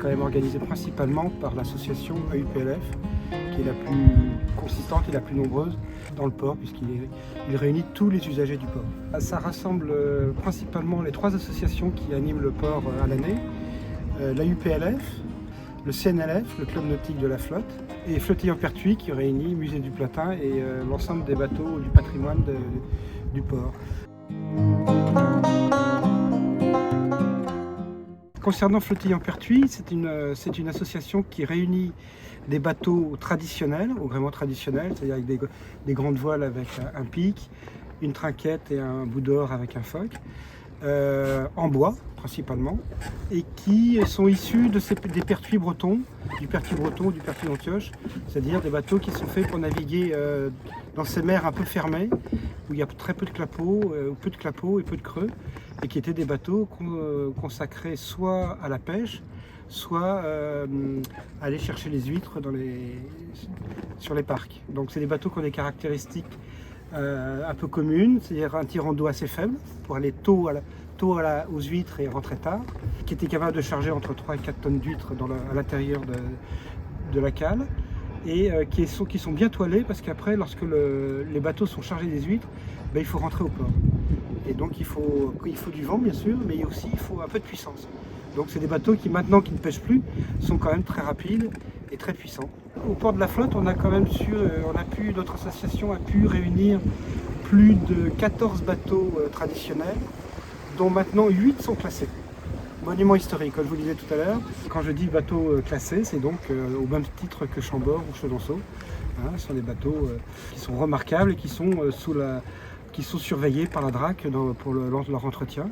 quand même organisé principalement par l'association AUPLF, qui est la plus consistante et la plus nombreuse dans le port, puisqu'il réunit tous les usagers du port. Ça rassemble principalement les 3 associations qui animent le port à l'année, l'AUPLF, le CNLF, le Club nautique de la flotte, et Flottille-en-Pertuis qui réunit Musée du Platin et l'ensemble des bateaux du patrimoine du port. Concernant Flottille-en-Pertuis, c'est une association qui réunit des bateaux traditionnels, vraiment traditionnels, c'est-à-dire avec des grandes voiles avec un pic, une trinquette et un bout d'or avec un phoque, en bois principalement, et qui sont issus des pertuis bretons, du pertuis breton ou du pertuis d'Antioche, c'est-à-dire des bateaux qui sont faits pour naviguer dans ces mers un peu fermées, où il y a très peu de clapots, et peu de creux, et qui étaient des bateaux consacrés soit à la pêche, soit à aller chercher les huîtres sur les parcs. Donc c'est des bateaux qui ont des caractéristiques un peu communes, c'est-à-dire un tirant d'eau assez faible pour aller tôt aux huîtres et rentrer tard, qui était capable de charger entre 3 et 4 tonnes d'huîtres à l'intérieur de la cale, et qui sont bien toilés parce qu'après, lorsque les bateaux sont chargés des huîtres, il faut rentrer au port. Et donc il faut du vent bien sûr, mais aussi il faut un peu de puissance. Donc c'est des bateaux qui maintenant qui ne pêchent plus sont quand même très rapides et très puissants. Au port de la flotte, notre association a pu réunir plus de 14 bateaux traditionnels, dont maintenant 8 sont classés. Monuments historiques, comme je vous le disais tout à l'heure. Quand je dis bateaux classés, c'est donc au même titre que Chambord ou Chenonceau. Ce sont des bateaux qui sont remarquables et qui sont surveillés par la DRAC pour leur entretien.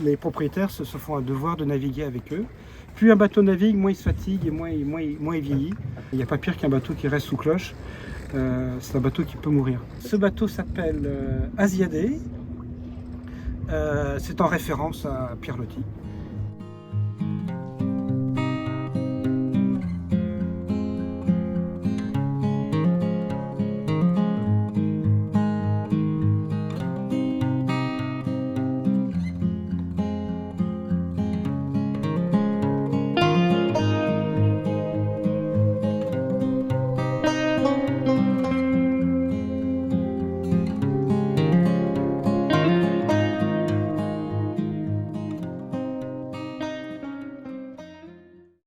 Les propriétaires se font un devoir de naviguer avec eux. Plus un bateau navigue, moins il se fatigue et moins il vieillit. Il n'y a pas pire qu'un bateau qui reste sous cloche. C'est un bateau qui peut mourir. Ce bateau s'appelle Asiadé. C'est en référence à Pierre Loti.